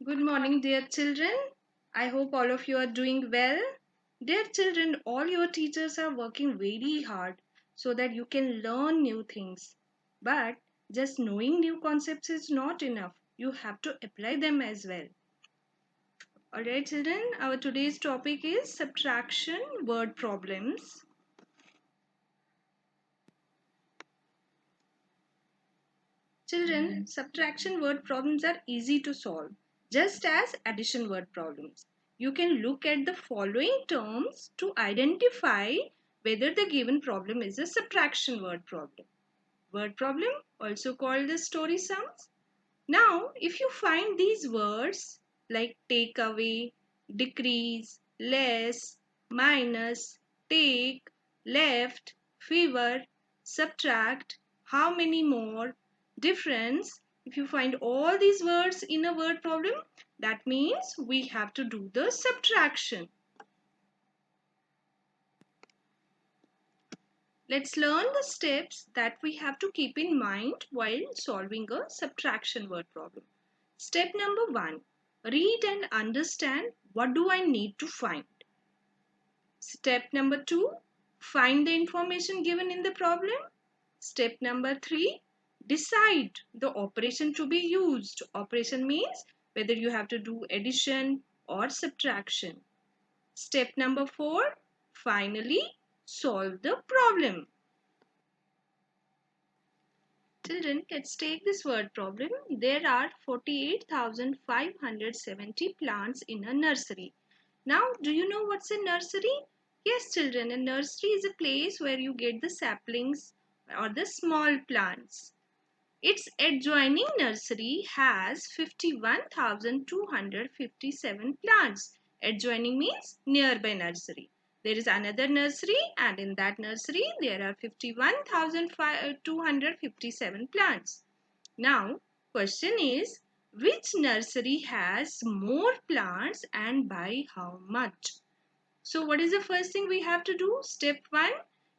Good morning, dear children. I hope all of you are doing well. Dear children, all your teachers are working very hard so that you can learn new things. But just knowing new concepts is not enough. You have to apply them as well. Alright, children, our today's topic is subtraction word problems. Children, subtraction word problems are easy to solve, just as addition word problems. You can look at the following terms to identify whether the given problem is a subtraction word problem. Word problem, also called the story sums. Now, if you find these words like take away, decrease, less, minus, take, left, fewer, subtract, how many more, difference, if you find all these words in a word problem, that means we have to do the subtraction. Let's learn the steps that we have to keep in mind while solving a subtraction word problem. Step number 1. Read and understand what do I need to find. Step number 2. Find the information given in the problem. Step number 3. Decide the operation to be used. Operation means whether you have to do addition or subtraction. Step number 4. Finally, solve the problem. Children, let's take this word problem. There are 48,570 plants in a nursery. Now, do you know what's a nursery? Yes, children, a nursery is a place where you get the saplings or the small plants. Its adjoining nursery has 51,257 plants. Adjoining means nearby nursery. There is another nursery and in that nursery there are 51,257 plants. Now, question is which nursery has more plants and by how much? So what is the first thing we have to do? Step 1,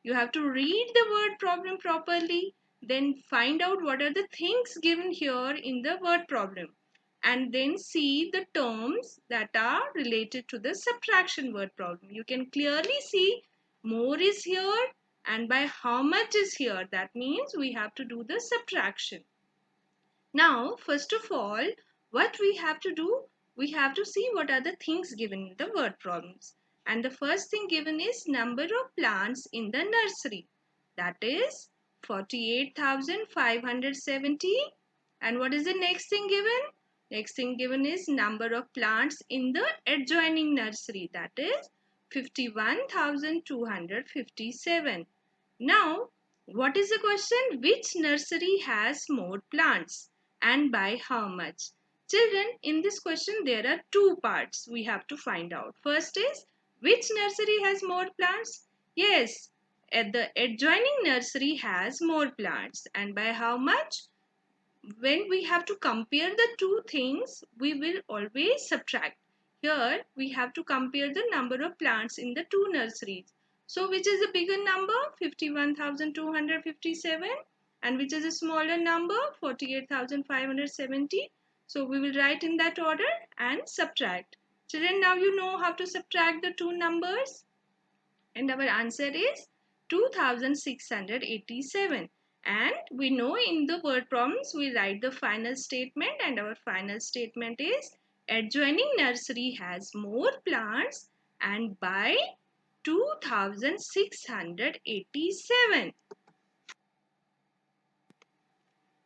you have to read the word problem properly. Then find out what are the things given here in the word problem. And then see the terms that are related to the subtraction word problem. You can clearly see more is here and by how much is here. That means we have to do the subtraction. Now, first of all, what we have to do, we have to see what are the things given in the word problems. And the first thing given is number of plants in the nursery. That is 48,570. And what is the next thing given? Next thing given is number of plants in the adjoining nursery. That is 51,257. Now, what is the question? Which nursery has more plants and by how much? Children, in this question there are two parts we have to find out. First is which nursery has more plants? Yes, at the adjoining nursery has more plants and by how much? When we have to compare the two things, we will always subtract. Here we have to compare the number of plants in the two nurseries. So which is the bigger number? 51,257 and which is a smaller number? 48,570. So we will write in that order and subtract. Children, now you know how to subtract the two numbers. And our answer is 2687. And we know in the word problems we write the final statement and our final statement is adjoining nursery has more plants and by 2687.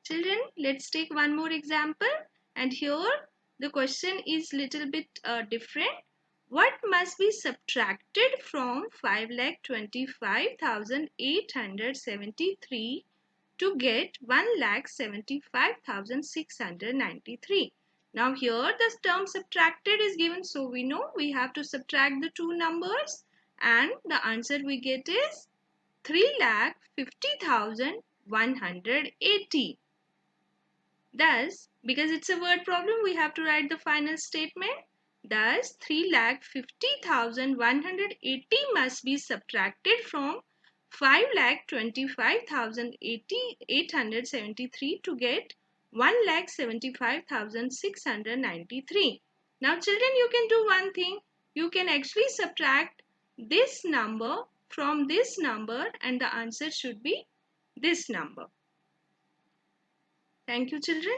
Children, let's take one more example and here the question is little bit different. What must be subtracted from 5,25,873 to get 1,75,693? Now here the term subtracted is given, so we know we have to subtract the two numbers and the answer we get is 3,50,180. Thus, because it's a word problem, we have to write the final statement. Thus, 3,50,180 must be subtracted from 5,25,873 to get 1,75,693. Now children, you can do one thing. You can actually subtract this number from this number and the answer should be this number. Thank you children.